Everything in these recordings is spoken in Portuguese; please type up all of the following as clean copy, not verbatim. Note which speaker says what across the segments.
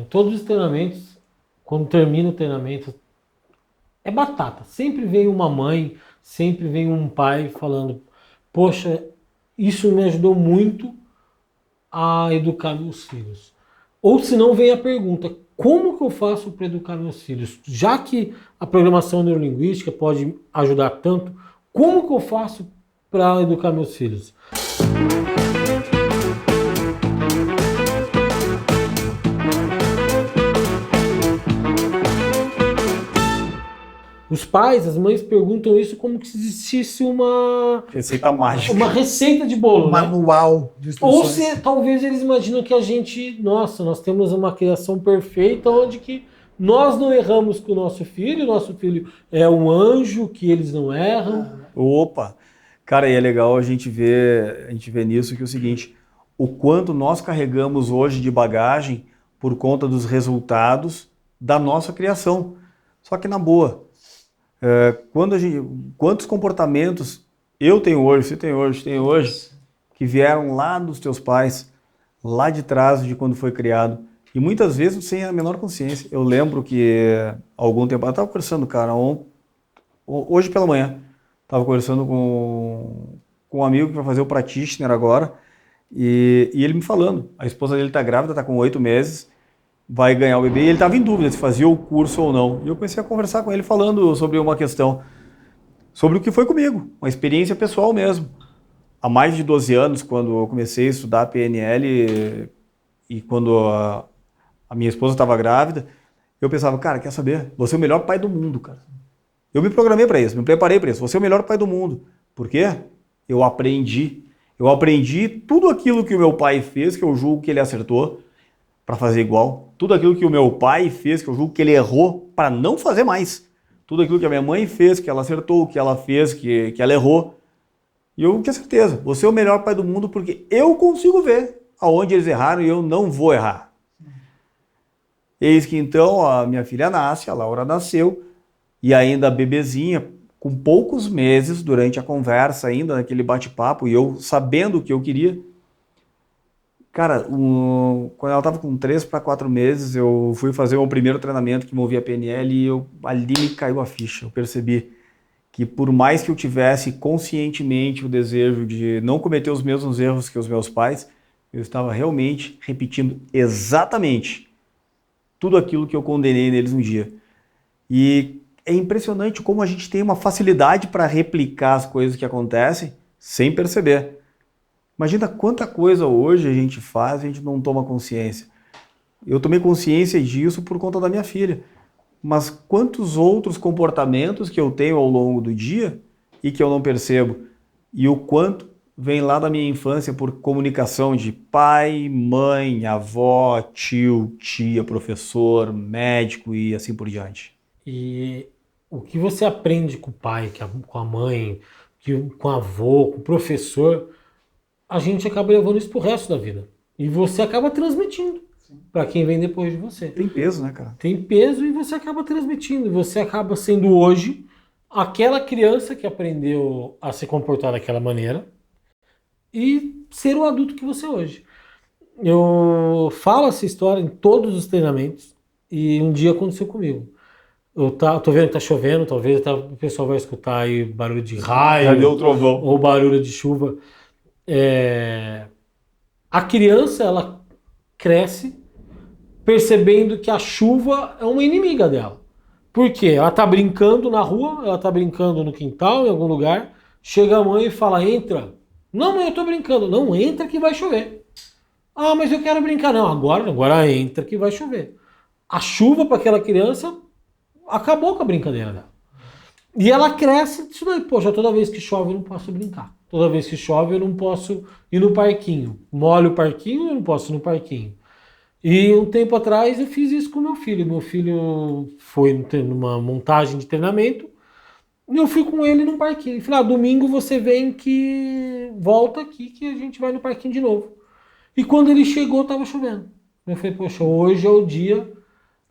Speaker 1: Todos os treinamentos, quando termina o treinamento, é batata. Sempre vem uma mãe, sempre vem um pai falando: poxa, isso me ajudou muito a educar meus filhos. Ou se não, vem a pergunta: como que eu faço para educar meus filhos? Já que a programação neurolinguística pode ajudar tanto, como que eu faço para educar meus filhos? Os pais, as mães perguntam isso como se existisse
Speaker 2: Receita mágica.
Speaker 1: uma receita de bolo,
Speaker 3: Um
Speaker 1: né?
Speaker 3: manual de
Speaker 1: Ou
Speaker 3: instruções.
Speaker 1: se talvez eles imaginam que a gente, nossa, nós temos uma criação perfeita onde que nós não erramos com o nosso filho é um anjo, que eles não erram.
Speaker 2: Opa! Cara, e é legal a gente ver nisso que é o seguinte, o quanto nós carregamos hoje de bagagem por conta dos resultados da nossa criação. Só que na boa, quantos comportamentos eu tenho hoje, você tem hoje, que vieram lá dos teus pais, lá de trás de quando foi criado, e muitas vezes sem a menor consciência. Eu lembro que algum tempo, eu estava conversando, cara, hoje pela manhã, estava conversando com um amigo que vai fazer o practitioner agora, e ele me falando, a esposa dele está grávida, está com 8 meses, vai ganhar o bebê, e ele estava em dúvida se fazia o curso ou não. E eu comecei a conversar com ele falando sobre uma questão, sobre o que foi comigo, uma experiência pessoal mesmo. Há mais de 12 anos, quando eu comecei a estudar PNL e quando a minha esposa estava grávida, eu pensava, cara, quer saber? Vou ser o melhor pai do mundo, cara. Eu me programei para isso, me preparei para isso. Vou ser o melhor pai do mundo. Por quê? Eu aprendi. Eu aprendi tudo aquilo que o meu pai fez, que eu julgo que ele acertou, para fazer igual. Tudo aquilo que o meu pai fez, que eu julgo que ele errou, para não fazer mais. Tudo aquilo que a minha mãe fez, que ela acertou, que ela fez, que ela errou. E eu tinha certeza, vou ser o melhor pai do mundo porque eu consigo ver aonde eles erraram e eu não vou errar. Eis que então a minha filha nasce, a Laura nasceu, e ainda bebezinha, com poucos meses, durante a conversa ainda, naquele bate-papo, e eu sabendo o que eu queria. Cara, quando ela estava com 3 para 4 meses, eu fui fazer o primeiro treinamento que envolvia PNL e ali me caiu a ficha. Eu percebi que por mais que eu tivesse conscientemente o desejo de não cometer os mesmos erros que os meus pais, eu estava realmente repetindo exatamente tudo aquilo que eu condenei neles um dia. E é impressionante como a gente tem uma facilidade para replicar as coisas que acontecem sem perceber. Imagina quanta coisa hoje a gente faz e a gente não toma consciência. Eu tomei consciência disso por conta da minha filha. Mas quantos outros comportamentos que eu tenho ao longo do dia e que eu não percebo? E o quanto vem lá da minha infância por comunicação de pai, mãe, avó, tio, tia, professor, médico e assim por diante.
Speaker 1: E o que você aprende com o pai, com a mãe, com o avô, com o professor, a gente acaba levando isso pro resto da vida. E você acaba transmitindo para quem vem depois de você.
Speaker 2: Tem peso, né, cara?
Speaker 1: Tem peso e você acaba transmitindo. E você acaba sendo hoje aquela criança que aprendeu a se comportar daquela maneira e ser o adulto que você é hoje. Eu falo essa história em todos os treinamentos e um dia aconteceu comigo. Tô vendo que tá chovendo, talvez até o pessoal vai escutar aí barulho de raio.
Speaker 2: Já deu o trovão.
Speaker 1: Ou barulho de chuva. A criança, ela cresce percebendo que a chuva é uma inimiga dela. Por quê? Ela tá brincando na rua, ela tá brincando no quintal, em algum lugar, chega a mãe e fala, entra. Não, mãe, eu tô brincando. Não, entra que vai chover. Ah, mas eu quero brincar. Não, agora entra que vai chover. A chuva para aquela criança acabou com a brincadeira dela. E ela cresce, isso daí, poxa, toda vez que chove eu não posso brincar. Toda vez que chove eu não posso ir no parquinho. Molho o parquinho, eu não posso ir no parquinho. E um tempo atrás eu fiz isso com meu filho. Meu filho foi numa montagem de treinamento e eu fui com ele num parquinho. Falei, domingo você vem que volta aqui que a gente vai no parquinho de novo. E quando ele chegou, tava chovendo. Eu falei, poxa, hoje é o dia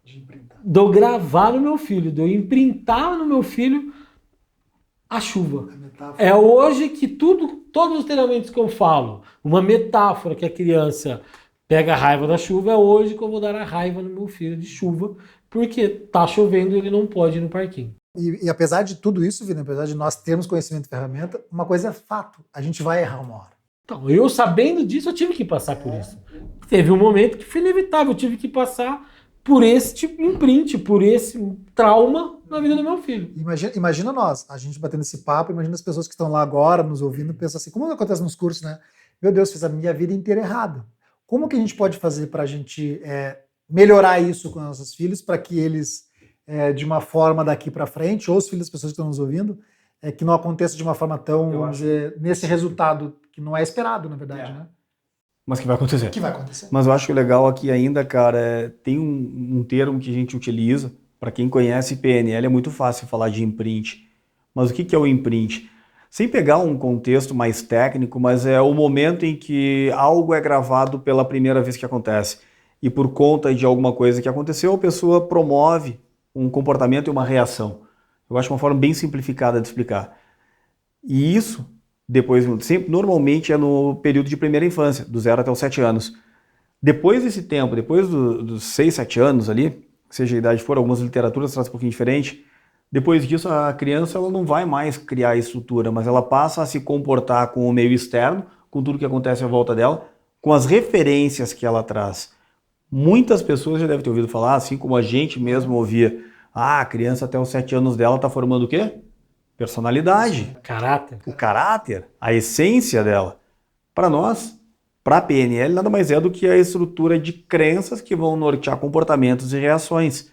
Speaker 1: de eu gravar no meu filho, de eu imprintar no meu filho a chuva. É hoje que todos os treinamentos que eu falo, uma metáfora que a criança pega a raiva da chuva, é hoje que eu vou dar a raiva no meu filho de chuva, porque tá chovendo e ele não pode ir no parquinho.
Speaker 3: E apesar de tudo isso, Vini, apesar de nós termos conhecimento de ferramenta, uma coisa é fato, a gente vai errar uma hora.
Speaker 1: Então, eu sabendo disso, eu tive que passar por isso. Teve um momento que foi inevitável, eu tive que passar por esse tipo de imprint, por esse trauma na vida do meu filho.
Speaker 3: Imagina nós, a gente batendo esse papo, imagina as pessoas que estão lá agora nos ouvindo, pensam assim, como acontece nos cursos, né? Meu Deus, fiz a minha vida inteira errada. Como que a gente pode fazer para a gente melhorar isso com nossos filhos, para que eles, de uma forma daqui para frente, ou os filhos das pessoas que estão nos ouvindo, que não aconteça de uma forma tão, vamos dizer, nesse resultado que não é esperado, na verdade, né?
Speaker 2: Mas que vai acontecer.
Speaker 3: Que vai acontecer.
Speaker 2: Mas eu acho que o legal aqui ainda, cara, tem um termo que a gente utiliza, para quem conhece PNL é muito fácil falar de imprint. Mas o que é o imprint? Sem pegar um contexto mais técnico, mas é o momento em que algo é gravado pela primeira vez que acontece. E por conta de alguma coisa que aconteceu, a pessoa promove um comportamento e uma reação. Eu acho uma forma bem simplificada de explicar. E isso, depois, normalmente é no período de primeira infância, do 0 até os 7 anos. Depois desse tempo, depois dos 6, 7 anos ali, seja a idade for, algumas literaturas trazem um pouquinho diferente, depois disso a criança ela não vai mais criar estrutura, mas ela passa a se comportar com o meio externo, com tudo que acontece à volta dela, com as referências que ela traz. Muitas pessoas já devem ter ouvido falar, assim como a gente mesmo ouvia, a criança até os 7 anos dela está formando o quê? Personalidade.
Speaker 1: Caráter.
Speaker 2: O caráter, a essência dela. Para nós, para a PNL, nada mais é do que a estrutura de crenças que vão nortear comportamentos e reações.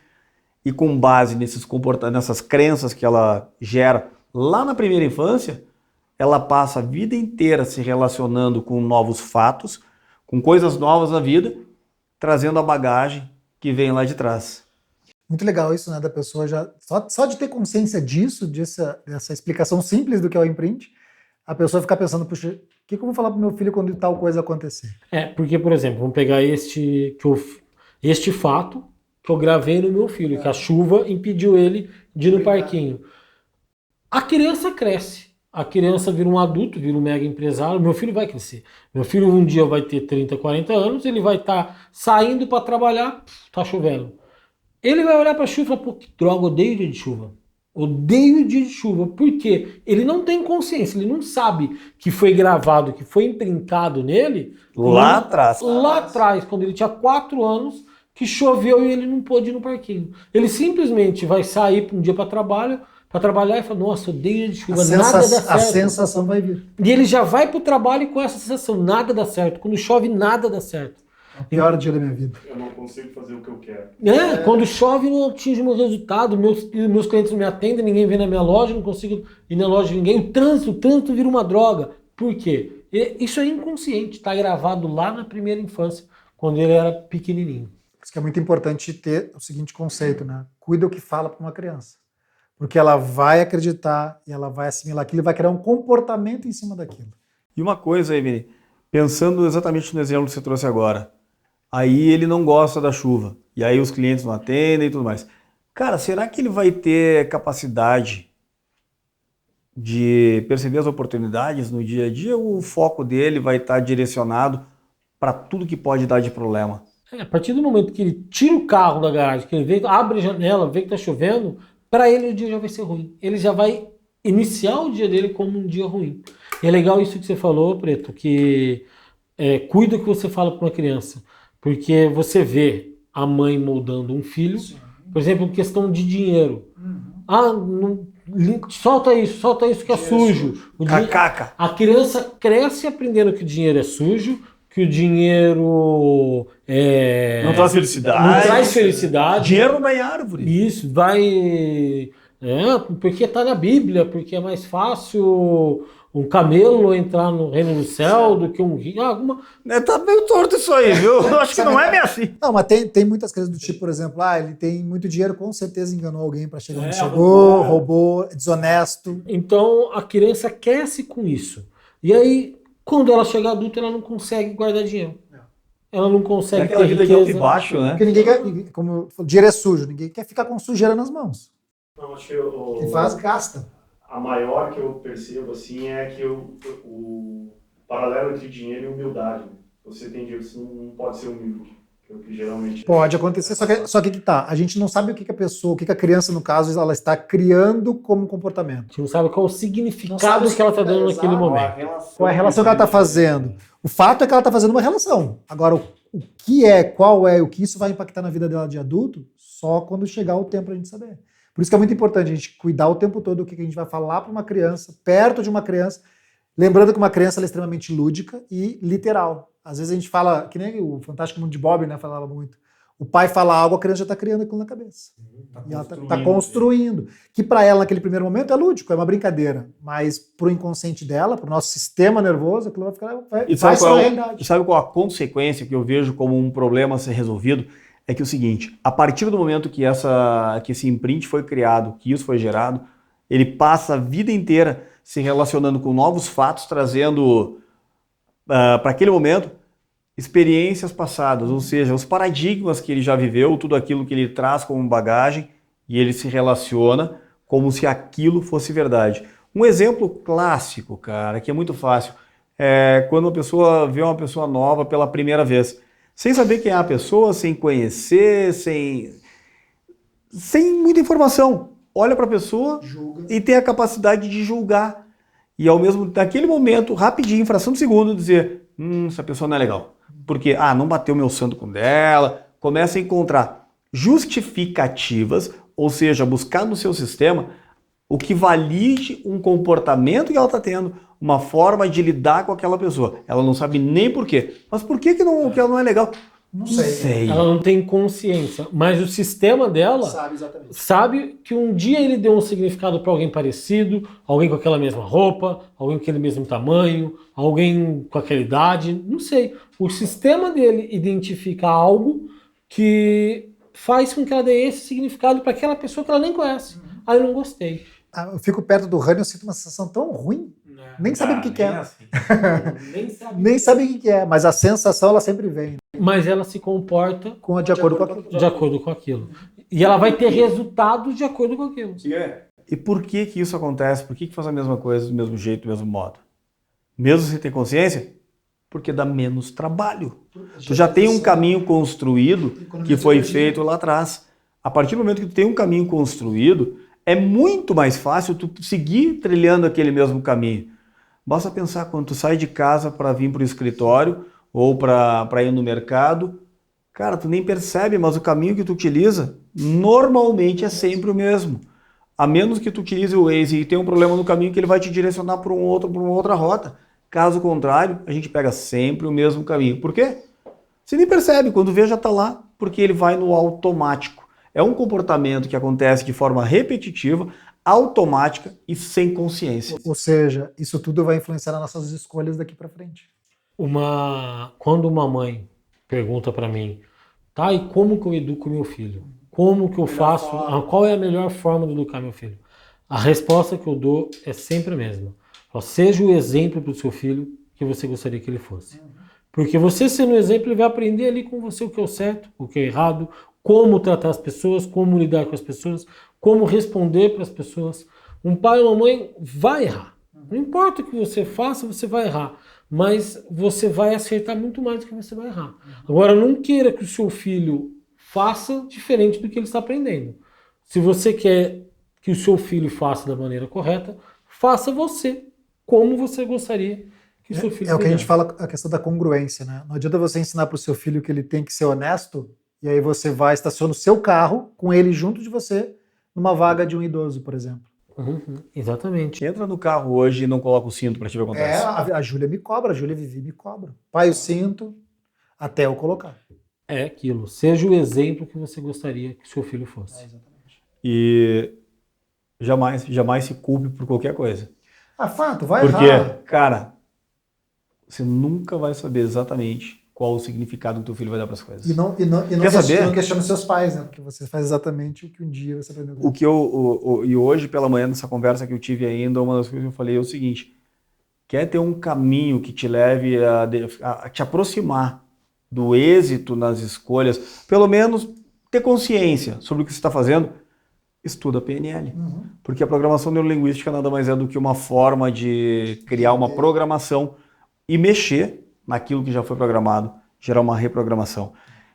Speaker 2: E com base nessas crenças que ela gera lá na primeira infância, ela passa a vida inteira se relacionando com novos fatos, com coisas novas na vida, trazendo a bagagem que vem lá de trás.
Speaker 3: Muito legal isso, né, da pessoa já... Só de ter consciência disso, dessa explicação simples do que é o imprint, a pessoa ficar pensando, puxa, o que eu vou falar pro meu filho quando tal coisa acontecer?
Speaker 1: Porque, por exemplo, vamos pegar este fato que eu gravei no meu filho, que a chuva impediu ele de ir no parquinho. A criança cresce. A criança vira um adulto, vira um mega empresário. Meu filho vai crescer. Meu filho um dia vai ter 30, 40 anos, ele vai estar saindo para trabalhar, tá chovendo. Ele vai olhar para a chuva e falar, pô, que droga, odeio dia de chuva. Odeio dia de chuva. Por quê? Ele não tem consciência, ele não sabe que foi gravado, que foi imprintado nele
Speaker 2: Lá atrás.
Speaker 1: Lá atrás, quando ele tinha 4 anos, que choveu e ele não pôde ir no parquinho. Ele simplesmente vai sair um dia para trabalhar e fala, nossa, odeio dia de chuva, nada dá certo.
Speaker 3: A sensação vai vir.
Speaker 1: E ele já vai para o trabalho com essa sensação, nada dá certo. Quando chove, nada dá certo.
Speaker 3: É o pior dia da minha vida.
Speaker 4: Eu não consigo fazer o que eu quero.
Speaker 1: Quando chove, não atinge o meu resultado, meus clientes não me atendem, ninguém vem na minha loja, não consigo ir na loja de ninguém. O trânsito vira uma droga. Por quê? Isso é inconsciente, está gravado lá na primeira infância, quando ele era pequenininho.
Speaker 3: Por isso que é muito importante ter o seguinte conceito, né? Cuida o que fala para uma criança. Porque ela vai acreditar e ela vai assimilar aquilo e vai criar um comportamento em cima daquilo.
Speaker 2: E uma coisa aí, Vini, pensando exatamente no exemplo que você trouxe agora, aí ele não gosta da chuva, e aí os clientes não atendem e tudo mais. Cara, será que ele vai ter capacidade de perceber as oportunidades no dia a dia ou o foco dele vai estar direcionado para tudo que pode dar de problema?
Speaker 1: A partir do momento que ele tira o carro da garagem, que ele vê, abre a janela, vê que está chovendo, para ele o dia já vai ser ruim. Ele já vai iniciar o dia dele como um dia ruim. E é legal isso que você falou, Preto, que cuida o que você fala para uma criança. Porque você vê a mãe moldando um filho, por exemplo, em questão de dinheiro. Solta isso que é sujo.
Speaker 2: Cacaca.
Speaker 1: A criança cresce aprendendo que o dinheiro é sujo, que o dinheiro
Speaker 2: não traz felicidade.
Speaker 1: Não traz felicidade.
Speaker 2: Dinheiro não é árvore.
Speaker 1: Isso, vai... porque está na Bíblia, porque é mais fácil um camelo entrar no reino do céu do que um rio.
Speaker 2: Tá meio torto isso aí, viu? Eu acho que não é bem assim.
Speaker 3: Não, mas tem muitas coisas do tipo, por exemplo, ele tem muito dinheiro, com certeza enganou alguém para chegar onde chegou, roubou, é desonesto.
Speaker 1: Então a criança cresce com isso. E aí, quando ela chega adulta, ela não consegue guardar dinheiro. Ela não consegue
Speaker 2: ter vida de alto e baixo, né?
Speaker 3: Porque ninguém quer, como eu falo, dinheiro é sujo, ninguém quer ficar com sujeira nas mãos.
Speaker 4: Eu acho que
Speaker 3: Quem faz, gasta.
Speaker 4: A maior que eu percebo assim é que o paralelo entre dinheiro e humildade. você tem dia que você não pode ser humilde, que é o que geralmente...
Speaker 3: Pode acontecer, só que tá, a gente não sabe o que a pessoa, o que a criança, no caso, ela está criando como comportamento.
Speaker 1: A gente não sabe qual é o
Speaker 3: Não
Speaker 1: significado
Speaker 3: sabe
Speaker 1: que ela está dando
Speaker 3: exato.
Speaker 1: naquele momento.
Speaker 3: Qual é a relação que ela está fazendo? O fato é que ela está fazendo uma relação. Agora, o que é, qual é, o que isso vai impactar na vida dela de adulto, só quando chegar o tempo para a gente saber. Por isso que é muito importante a gente cuidar o tempo todo do que a gente vai falar para uma criança, perto de uma criança, lembrando que uma criança ela é extremamente lúdica e literal. Às vezes a gente fala, que nem o Fantástico Mundo de Bob, né, falava muito. O pai fala algo, a criança já está criando aquilo na cabeça. E ela está construindo. Que para ela, naquele primeiro momento, é lúdico, é uma brincadeira. Mas para o inconsciente dela, para o nosso sistema nervoso, aquilo vai ficar. Vai ser uma realidade.
Speaker 2: E sabe qual a consequência que eu vejo como um problema a ser resolvido? É que é o seguinte, a partir do momento que esse imprint foi criado, que isso foi gerado, ele passa a vida inteira se relacionando com novos fatos, trazendo para aquele momento experiências passadas, ou seja, os paradigmas que ele já viveu, tudo aquilo que ele traz como bagagem, e ele se relaciona como se aquilo fosse verdade. Um exemplo clássico, cara, que é muito fácil, é quando uma pessoa vê uma pessoa nova pela primeira vez, sem saber quem é a pessoa, sem conhecer, sem muita informação. Olha para a pessoa e tem a capacidade de julgar. E ao mesmo naquele momento, rapidinho, em fração de segundo, dizer, essa pessoa não é legal. Porque, não bateu meu santo com dela. Começa a encontrar justificativas, ou seja, buscar no seu sistema o que valide um comportamento que ela está tendo, uma forma de lidar com aquela pessoa. Ela não sabe nem por quê. Mas por que ela não é legal?
Speaker 3: Não sei.
Speaker 1: Ela não tem consciência, mas o sistema dela sabe que um dia ele deu um significado para alguém parecido, alguém com aquela mesma roupa, alguém com aquele mesmo tamanho, alguém com aquela idade, não sei. O sistema dele identifica algo que faz com que ela dê esse significado para aquela pessoa que ela nem conhece. Aí eu não gostei.
Speaker 3: Eu fico perto do Rani, eu sinto uma sensação tão ruim. Nem sabe o que é.
Speaker 2: Assim.
Speaker 3: Nem sabe o que é, mas a sensação ela sempre vem.
Speaker 1: Mas ela se comporta
Speaker 3: De acordo com aquilo.
Speaker 1: de acordo com aquilo. E ela vai ter resultados de acordo com aquilo.
Speaker 2: E por que isso acontece? Por que faz a mesma coisa do mesmo jeito, do mesmo modo? Mesmo sem ter consciência? Porque dá menos trabalho. Tu já tem um caminho construído que foi feito lá atrás. A partir do momento que tu tem um caminho construído, é muito mais fácil tu seguir trilhando aquele mesmo caminho. Basta pensar quando tu sai de casa para vir para o escritório ou para ir no mercado, cara, tu nem percebe, mas o caminho que tu utiliza normalmente é sempre o mesmo. A menos que tu utilize o Waze e tenha um problema no caminho que ele vai te direcionar para uma outra rota. Caso contrário, a gente pega sempre o mesmo caminho. Por quê? Você nem percebe, quando vê já está lá, porque ele vai no automático. É um comportamento que acontece de forma repetitiva, automática e sem consciência.
Speaker 3: Ou seja, isso tudo vai influenciar nas nossas escolhas daqui para frente.
Speaker 1: Quando uma mãe pergunta para mim, tá, e como que eu educo meu filho? Como que eu faço? Qual é a melhor forma de educar meu filho? A resposta que eu dou é sempre a mesma. Seja o exemplo para o seu filho que você gostaria que ele fosse. Porque você sendo um exemplo, ele vai aprender ali com você o que é o certo, o que é errado, como tratar as pessoas, como lidar com as pessoas, como responder para as pessoas. Um pai ou uma mãe vai errar. Não importa o que você faça, você vai errar. Mas você vai acertar muito mais do que você vai errar. Agora, não queira que o seu filho faça diferente do que ele está aprendendo. Se você quer que o seu filho faça da maneira correta, faça você como você gostaria que o seu filho
Speaker 3: É o que a gente
Speaker 1: fizesse.
Speaker 3: fala, a questão da congruência, né? Não adianta você ensinar para o seu filho que ele tem que ser honesto, e aí você vai, estaciona o seu carro com ele junto de você, numa vaga de um idoso, por exemplo.
Speaker 1: Exatamente.
Speaker 2: Entra no carro hoje e não coloca o cinto para te ver o que acontece.
Speaker 3: A Júlia me cobra, a Júlia Vivi me cobra. Pai, o cinto, até eu colocar.
Speaker 1: É aquilo. Seja o exemplo que você gostaria que o seu filho fosse.
Speaker 2: E jamais se culpe por qualquer coisa.
Speaker 3: Fato, vai
Speaker 2: Porque,
Speaker 3: errar.
Speaker 2: cara, você nunca vai saber exatamente qual o significado que teu filho vai dar para as coisas.
Speaker 3: E não
Speaker 2: Quer saber?
Speaker 3: Não questione seus pais, né? Porque você faz exatamente o que um dia você aprendeu.
Speaker 2: E hoje pela manhã, nessa conversa que eu tive ainda, uma das coisas que eu falei é o seguinte: quer ter um caminho que te leve a te aproximar do êxito nas escolhas, pelo menos ter consciência sobre o que você está fazendo, estuda PNL. Porque a programação neurolinguística nada mais é do que uma forma de criar uma programação e mexer naquilo que já foi programado, gerar uma reprogramação.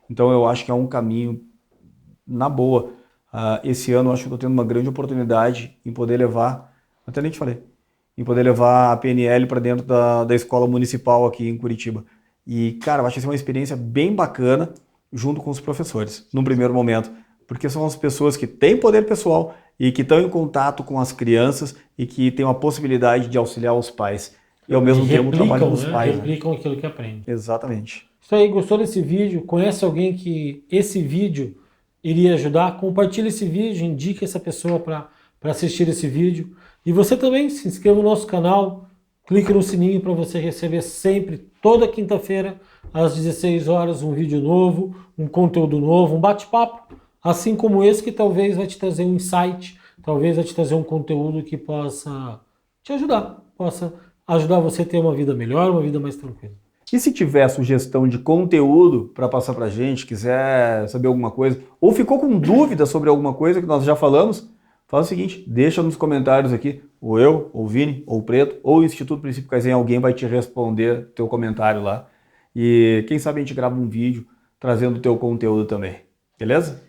Speaker 2: Então eu acho que é um caminho na boa. Esse ano eu acho que estou tendo uma grande oportunidade em poder levar, até nem te falei, em poder levar a PNL para dentro da escola municipal aqui em Curitiba. E, cara, eu acho que vai ser uma experiência bem bacana junto com os professores, num primeiro momento, porque são as pessoas que têm poder pessoal e que estão em contato com as crianças e que têm uma possibilidade de auxiliar os pais. E ao mesmo tempo trabalham com os pais. Né?
Speaker 1: Replicam aquilo que aprendem.
Speaker 2: Exatamente.
Speaker 1: Isso aí, gostou desse vídeo? Conhece alguém que esse vídeo iria ajudar? Compartilhe esse vídeo, indique essa pessoa para assistir esse vídeo. E você também se inscreva no nosso canal, clique no sininho para você receber sempre, toda quinta-feira, às 16 horas, um vídeo novo, um conteúdo novo, um bate-papo, assim como esse que talvez vai te trazer um insight, talvez vai te trazer um conteúdo que possa te ajudar, possa ajudar você a ter uma vida melhor, uma vida mais tranquila.
Speaker 2: E se tiver sugestão de conteúdo para passar para a gente, quiser saber alguma coisa, ou ficou com dúvida sobre alguma coisa que nós já falamos, faz o seguinte, deixa nos comentários aqui, ou eu, ou o Vini, ou o Preto, ou o Instituto Princípio Kaizen, alguém vai te responder teu comentário lá. E quem sabe a gente grava um vídeo trazendo o teu conteúdo também, beleza?